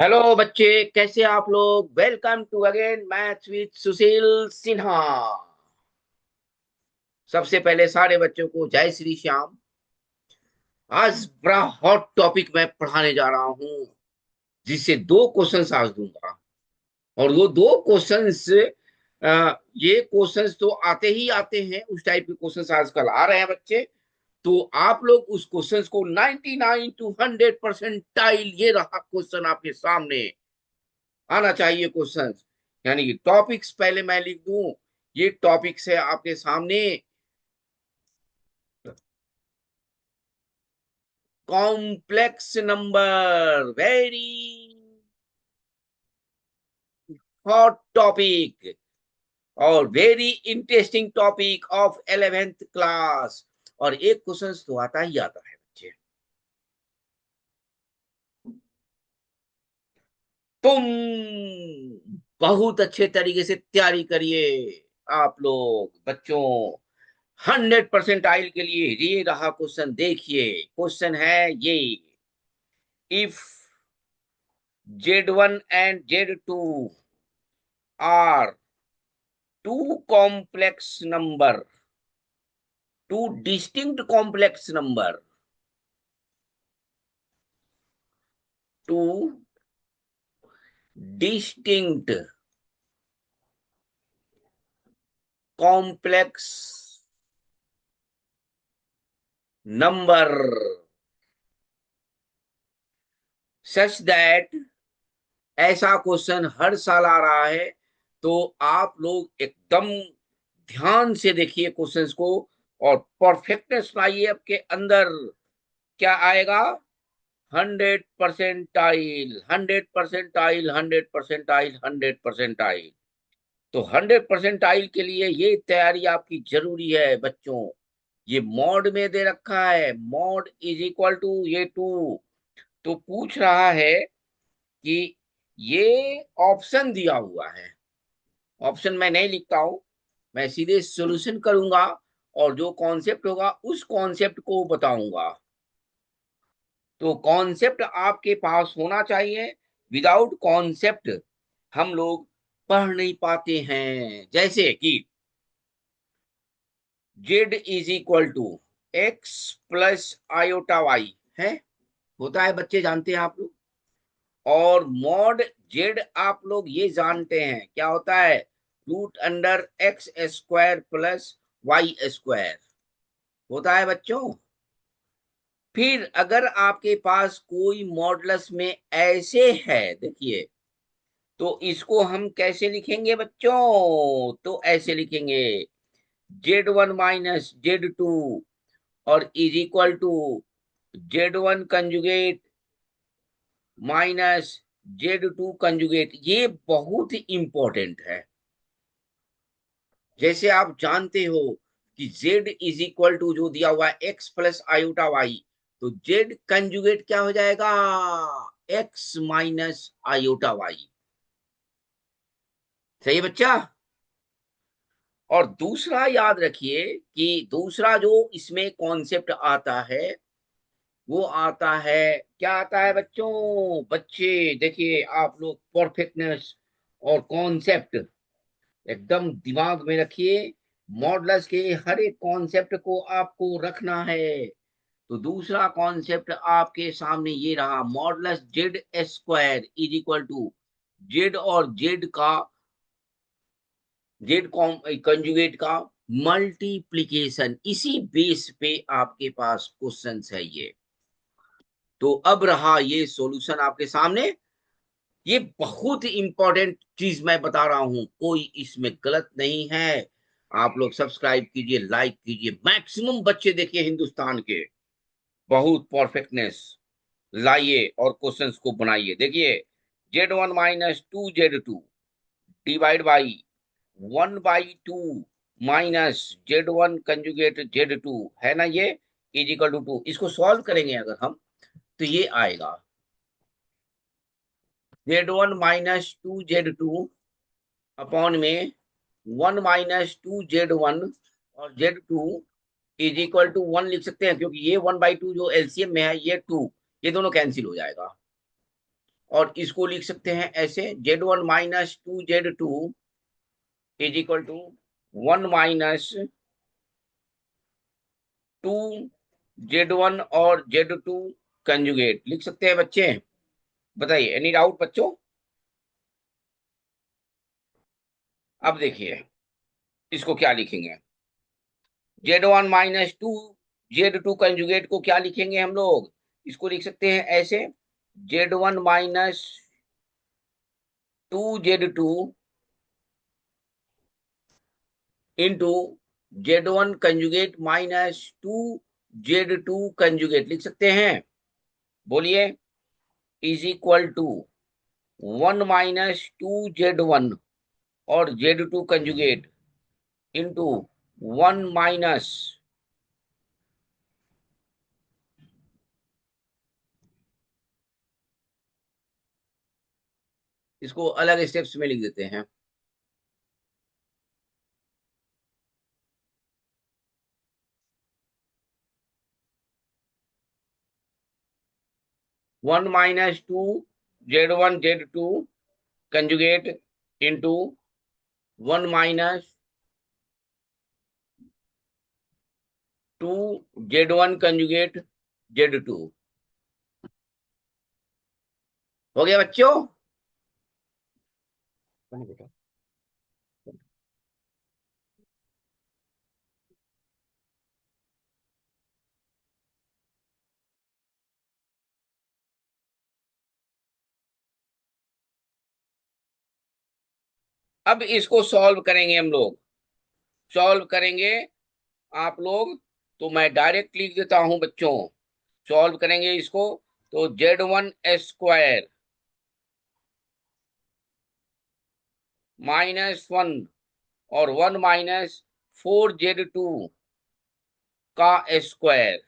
Hello बच्चे, कैसे आप लोग। Welcome to again maths with Sushil Sinha. सबसे पहले सारे बच्चों को जय श्री श्याम। आज बड़ा हॉट टॉपिक मैं पढ़ाने जा रहा हूँ, जिससे दो क्वेश्चंस आज दूंगा। और वो दो क्वेश्चंस, ये क्वेश्चंस तो आते ही आते हैं, उस टाइप के क्वेश्चंस आजकल आ रहे हैं बच्चे। तो आप लोग उस क्वेश्चंस को 99 टू 100% ये रहा क्वेश्चन आपके सामने आना चाहिए क्वेश्चन। यानी कि टॉपिक्स पहले मैं लिख दूं। ये टॉपिक्स है आपके सामने। Complex number, very hot topic और very interesting topic of 11th class. और एक क्वेश्चन तो आता ही आता है बच्चे। तुम बहुत अच्छे तरीके से तैयारी करिए आप लोग बच्चों। 100% के लिए ये रहा क्वेश्चन। देखिए क्वेश्चन है ये। If Z1 and Z2 are two complex number, two distinct complex number, two distinct complex number, such that, ऐसा क्वेश्चन हर साल आ रहा है। तो आप लोग एकदम ध्यान से देखिए क्वेश्चंस को और परफेक्टनेस लाइए आपके अंदर। क्या आएगा? 100%, 100%, 100%, 100%। तो 100% के लिए ये तैयारी आपकी जरूरी है बच्चों। ये मॉड में दे रखा है, मॉड इज इक्वल टू ये टू। तो पूछ रहा है कि ये ऑप्शन दिया हुआ है। ऑप्शन मैं नहीं लिखता हूं, मैं सीधे सॉल्यूशन करूंगा और जो कॉन्सेप्ट होगा उस कॉन्सेप्ट को बताऊंगा। तो कॉन्सेप्ट आपके पास होना चाहिए। विदाउट कॉन्सेप्ट हम लोग पढ़ नहीं पाते हैं। जैसे कि Z is equal to X plus iota Y है, होता है बच्चे, जानते हैं आप लोग। और मॉड जेड आप लोग ये जानते हैं क्या होता है? √x² प्लस y², होता है बच्चों। फिर अगर आपके पास कोई मॉडलस में ऐसे है, देखिए, तो इसको हम कैसे लिखेंगे बच्चों? तो ऐसे लिखेंगे Z1 - Z2 और is equal to Z1 conjugate -Z2 conjugate. ये बहुत ही इंपॉर्टेंट है। जैसे आप जानते हो कि Z इज इक्वल टू जो दिया हुआ है एक्स प्लस आयोटा वाई, तो Z कंजुगेट क्या हो जाएगा? X minus iota Y. सही है बच्चा। और दूसरा याद रखिए कि दूसरा जो इसमें कॉन्सेप्ट आता है, वो आता है, क्या आता है बच्चों? बच्चे देखिए आप लोग, परफेक्टनेस और कॉन्सेप्ट एकदम दिमाग में रखिए। मॉडल्स के हर एक कॉन्सेप्ट को आपको रखना है। तो दूसरा कॉन्सेप्ट आपके सामने ये रहा, modulus Z² is equal to Z और जेड का, जेड कंजुगेट का मल्टीप्लीकेशन। इसी बेस पे आपके पास क्वेश्चंस है ये। तो अब रहा ये सॉल्यूशन आपके सामने। ये बहुत इंपॉर्टेंट चीज मैं बता रहा हूं, कोई इसमें गलत नहीं है। आप लोग सब्सक्राइब कीजिए, लाइक कीजिए, मैक्सिमम बच्चे देखिए हिंदुस्तान के। बहुत परफेक्टनेस लाइए और क्वेश्चंस को बनाइए। देखिए Z1 - 2Z2 divide by 1/2 minus Z1 conjugate Z2, है ना ये, इज इक्वल टू 2। इसको सॉल्व करेंगे अगर हम, तो ये आएगा Z1 - 2Z2 अपॉन में 1 - 2Z1 और Z2 इज इक्वल टू 1 लिख सकते हैं, क्योंकि ये 1/2 जो एलसीएम में है, ये 2, ये दोनों कैंसिल हो जाएगा। और इसको लिख सकते हैं ऐसे, Z1 minus 2Z2 is equal to 1 minus 2Z1 और Z2 कंजुगेट लिख सकते हैं बच्चे। बताइए, एनी डाउट बच्चों? अब देखिए इसको क्या लिखेंगे, Z1 माइनस 2Z2 कंजुगेट को क्या लिखेंगे हम लोग? इसको लिख सकते हैं ऐसे, Z1 minus 2Z2 into Z1 conjugate minus 2Z2 conjugate लिख सकते हैं। बोलिए, is equal to 1 minus 2Z1 और Z2 कंजुगेट इंटू 1 माइनस, इसको अलग स्टेप्स में लिख देते हैं, 1 minus 2Z1 Z2 conjugate into 1 minus 2Z1 conjugate Z2। हो गया बच्चों? बेटा, अब इसको सॉल्व करेंगे हम लोग, सॉल्व करेंगे आप लोग। तो मैं डायरेक्ट लिख देता हूं बच्चों, सॉल्व करेंगे इसको। तो Z1 स्क्वायर -1 और 1 माइनस 4Z2 का स्क्वायर,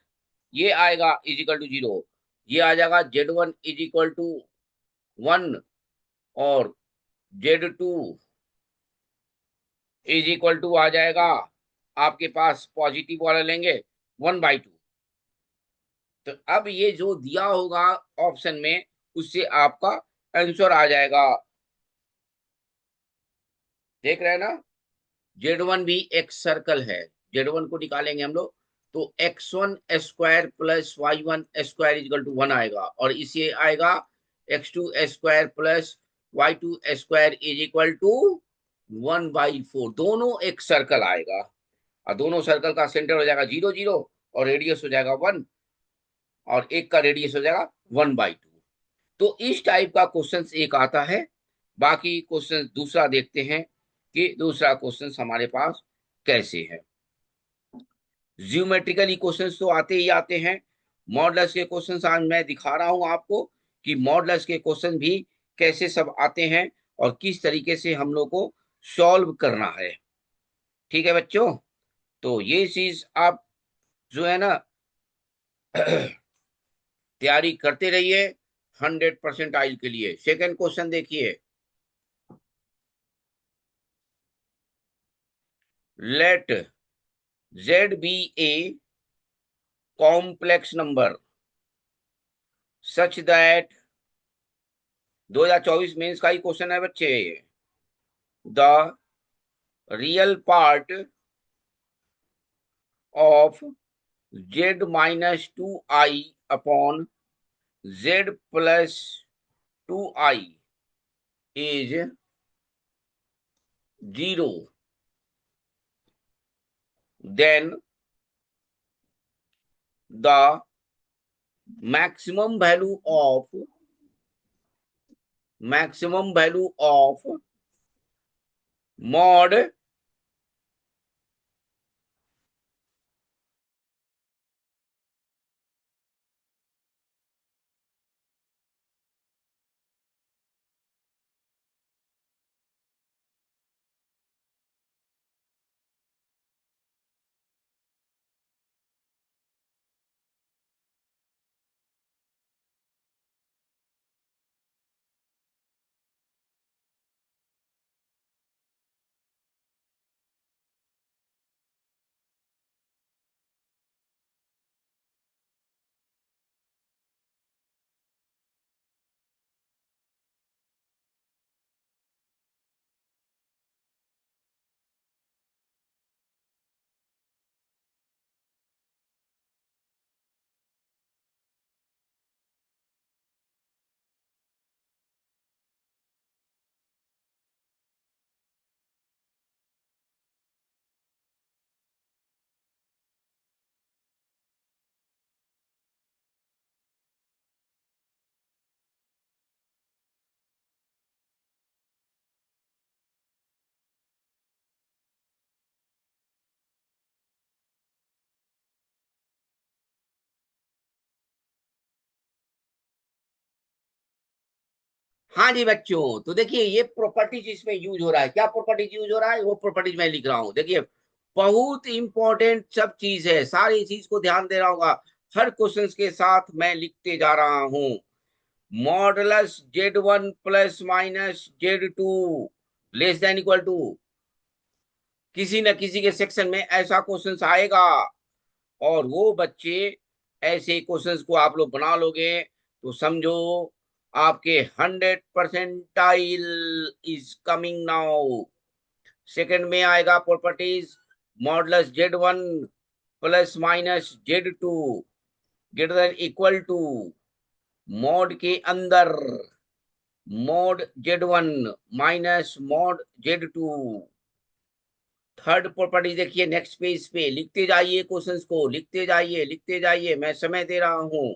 ये आएगा इज इक्वल टू 0। ये आ जाएगा Z1 इज इक्वल टू 1 और Z2 इज इक्वल टू आ जाएगा आपके पास, पॉजिटिव वाला लेंगे 1/2। तो अब ये जो दिया होगा ऑप्शन में, उससे आपका आंसर आ जाएगा। देख रहे हैं ना, Z1 भी एक सर्कल है, Z1 को निकालेंगे हम लोग। तो X1 square plus Y1 square equal to 1 आएगा, और इसे आएगा X2 square plus Y2 square is equal to 1/4। दोनों एक सर्कल आएगा, और दोनों सर्कल का सेंटर हो जाएगा 0 0, और रेडियस हो जाएगा 1, और एक का रेडियस हो जाएगा 1/2। तो इस टाइप का क्वेश्चन एक आता है। बाकी क्वेश्चन दूसरा देखते हैं कि दूसरा क्वेश्चन हमारे पास कैसे है। ज्योमेट्रिकल इक्वेशंस तो आते ही आते हैं। मॉडल्स के क्वेश्चंस आज मैं दिखा रहा हूं आपको कि मॉडल्स के क्वेश्चन भी कैसे सब आते हैं, और किस तरीके से हम लोग को सॉल्व करना है। ठीक है बच्चों, तो ये चीज आप जो है ना तैयारी करते रहिए 100% आइल के लिए। सेकंड क्वेश्चन देखिए, let Z be a complex number such that 2024 mains का ही क्वेश्चन है बच्चे। The real part of Z-2i upon Z+2i is 0, then the maximum value of mod हाँ जी बच्चों, तो देखिए ये प्रॉपर्टीज इसमें यूज हो रहा है। क्या प्रॉपर्टीज यूज हो रहा है, वो प्रॉपर्टीज मैं लिख रहा हूँ। देखिए बहुत इंपॉर्टेंट सब चीज है, सारी चीज को ध्यान दे रहा होगा। हर क्वेश्चन के साथ मैं लिखते जा रहा हूँ। Modulus Z1 plus minus Z2 less than equal to, किसी न किसी के सेक्शन में ऐसा क्वेश्चन आएगा, और वो बच्चे ऐसे क्वेश्चंस को आप लोग बना लोगे तो समझो आपके 100 percentile is coming now. Second में आएगा properties, modulus Z1 plus minus Z2 greater than equal to mod के अंदर mod Z1 minus mod Z2। Third property देखिए नेक्स्ट पेज पे, लिखते जाइए क्वेश्चंस को, लिखते जाइए लिखते जाइए, मैं समय दे रहा हूं।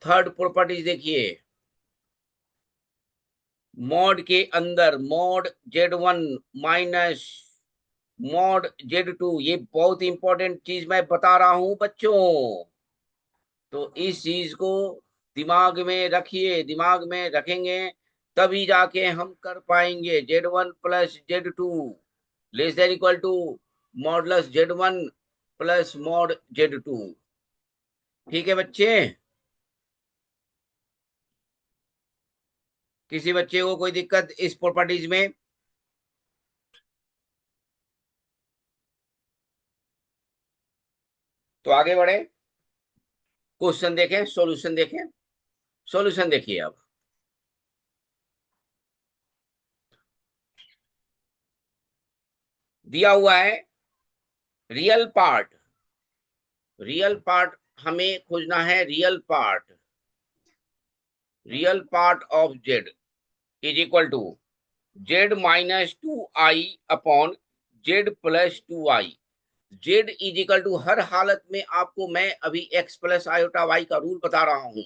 थर्ड प्रॉपर्टीज देखिए, मॉड के अंदर mod Z1 minus mod Z2, ये बहुत इंपॉर्टेंट चीज मैं बता रहा हूं बच्चों। तो इस चीज को दिमाग में रखिए, दिमाग में रखेंगे तभी जाके हम कर पाएंगे। Z1 plus Z2 less than equal to modulus Z1 plus mod Z2। ठीक है बच्चे, किसी बच्चे को कोई दिक्कत इस प्रॉपर्टीज में? तो आगे बढ़े, क्वेश्चन देखें, सॉल्यूशन देखें। सॉल्यूशन देखिए अब, दिया हुआ है रियल पार्ट। रियल पार्ट हमें खोजना है, real part. Real part of Z is equal to Z-2i upon Z+2i। Z is equal to, हर हालत में आपको मैं अभी x प्लस आयोटा वाई का रूल बता रहा हूं।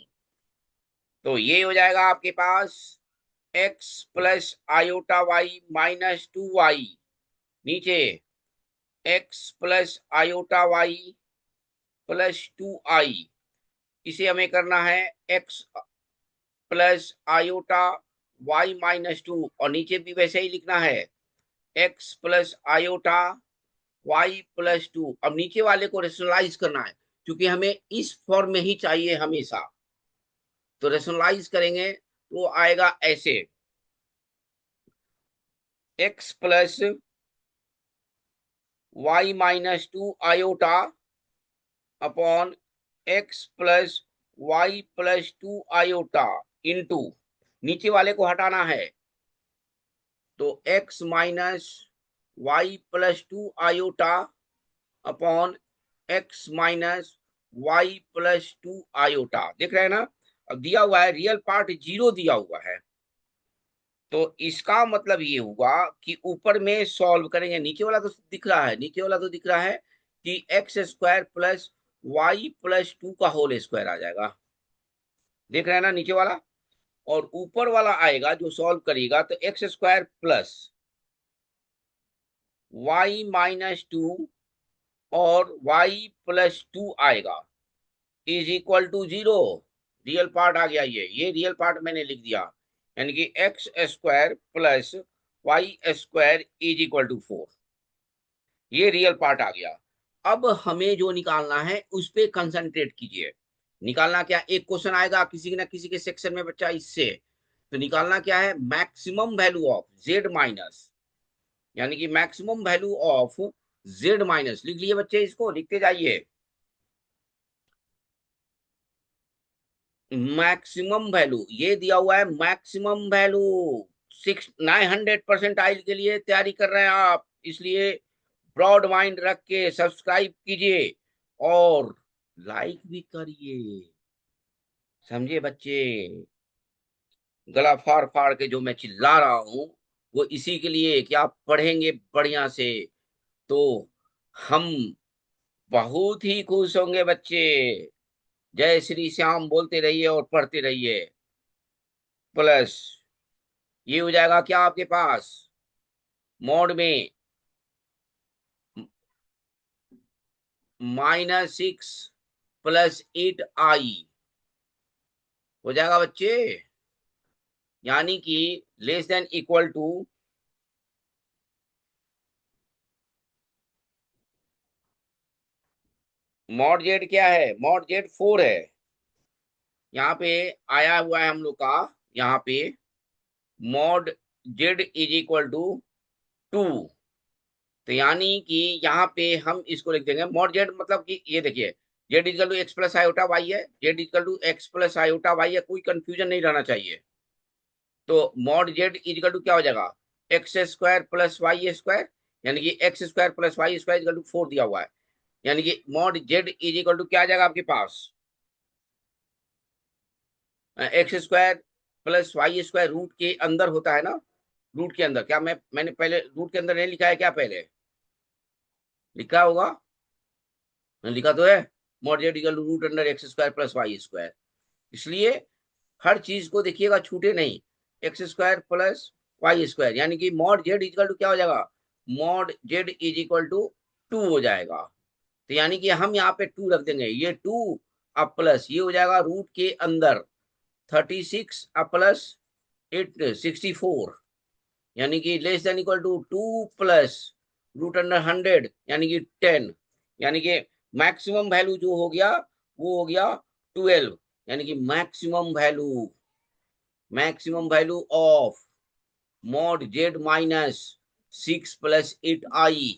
तो ये हो जाएगा आपके पास x plus iota Y minus 2y, नीचे x plus iota Y plus 2i। इसे हमें करना है x plus iota Y minus 2, और नीचे भी वैसे ही लिखना है x plus iota Y plus 2। अब नीचे वाले को रेशनलाइज करना है, क्योंकि हमें इस फॉर्म में ही चाहिए हमेशा। तो रेशनलाइज करेंगे तो आएगा ऐसे, x plus y minus 2 iota upon x plus y plus 2 iota into, नीचे वाले को हटाना है तो x minus y plus 2 iota upon x minus y plus 2 iota. देख रहे हैं ना? अब दिया हुआ है रियल पार्ट 0 दिया हुआ है, तो इसका मतलब ये हुआ कि ऊपर में सॉल्व करेंगे। नीचे वाला तो दिख रहा है, नीचे वाला तो दिख रहा है कि x² प्लस वाई प्लस 2 का होल स्क्वायर आ जाएगा। देख रहे हैं ना नीचे वाला? और ऊपर वाला आएगा जो सॉल्व करेगा तो x² प्लस वाई माइनस 2 और वाई प्लस 2 आएगा is equal to 0। Real part आ गया, ये रियल पार्ट मैंने लिख दिया, यानी कि x² plus Y square is equal to 4। ये रियल पार्ट आ गया। अब हमें जो निकालना है उस पे कंसंट्रेट कीजिए। निकालना क्या, एक क्वेश्चन आएगा किसी न किसी के सेक्शन में बच्चा इससे, तो निकालना क्या है, maximum value of Z minus, यानी कि maximum value of Z minus. लिख लिए बच्चे, इसको लिखते जाइए। मैक्सिमम वैल्यू ये दिया हुआ है, मैक्सिमम वैल्यू 900 परसेंटाइल के लिए तैयारी कर रहे हैं आप, इसलिए ब्रॉड माइंड रख के सब्सक्राइब कीजिए और लाइक भी करिए। समझे बच्चे? गला फाड़ फाड़ के जो मैं चिल्ला रहा हूं वो इसी के लिए कि आप पढ़ेंगे बढ़िया से, तो हम बहुत ही खुश होंगे बच्चे। जय श्री श्याम बोलते रहिए और पढ़ते रहिए। प्लस ये हो जाएगा क्या आपके पास, मोड में -6 प्लस 8i हो जाएगा बच्चे। यानी कि less than equal to mod z क्या है, मॉड जेड 4 है। यहाँ पे आया हुआ है हम लोग का, यहाँ पे mod Z is equal to 2। तो यानी कि यहाँ पे हम इसको लिख देंगे मॉड जेड, मतलब कि ये देखिए Z is equal to X plus iota Y है, Z is equal to X plus iota Y है, कोई कंफ्यूजन नहीं रहना चाहिए। तो मॉड जेड इजकल टू क्या हो जाएगा, X square plus Y square, यानी कि X square plus Y square is equal to 4 दिया हुआ है। यानी कि mod Z is equal to क्या आ जाएगा आपके पास, X square plus Y square root के अंदर होता है ना, रूट के अंदर। क्या मैंने पहले रूट के अंदर नहीं लिखा है क्या, पहले लिखा होगा, लिखा तो है, mod z equal to root under x square plus Y square. इसलिए हर चीज को देखिएगा, छूटे नहीं, x square plus Y square, यानी कि मॉड जेड इक्वल टू क्या हो जाएगा, mod Z is equal to 2 हो जाएगा। तो यानी कि हम यहाँ पे 2 रख देंगे, ये 2 अब प्लस ये हो जाएगा रूट के अंदर 36 अब प्लस 64, यानी कि less than equal to 2 plus root under 100 यानी कि 10, यानी कि मैक्सिमम वैल्यू जो हो गया वो हो गया 12, यानी कि maximum value of mod z minus 6 plus 8i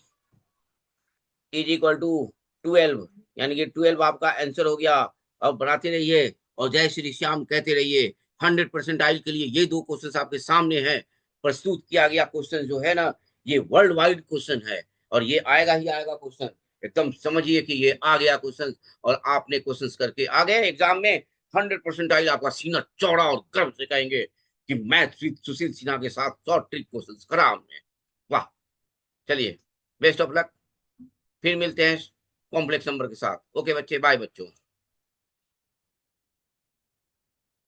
is equal to 12, यानी कि 12 आपका आंसर हो गया। अब बनाते रहिए और जय श्री श्याम कहते रहिए। 100% आइल के लिए ये दो क्वेश्चन आपके सामने हैं, प्रस्तुत किया गया क्वेश्चन जो है ना, ये वर्ल्ड वाइड क्वेश्चन है और ये आएगा ही आएगा क्वेश्चन। एकदम समझिए कि ये आ गया क्वेश्चन और आपने क्वेश्चन करके आ गए एग्जाम में। 100% आइल, आपका सीना चौड़ा और गर्व से कहेंगे कि मैथ विद सुशील सिन्हा के साथ शॉर्ट ट्रिक क्वेश्चन करा हमने। वाह, चलिए, बेस्ट ऑफ लक, फिर मिलते हैं कॉम्प्लेक्स नंबर के साथ। ओके बच्चे, बाय बच्चों।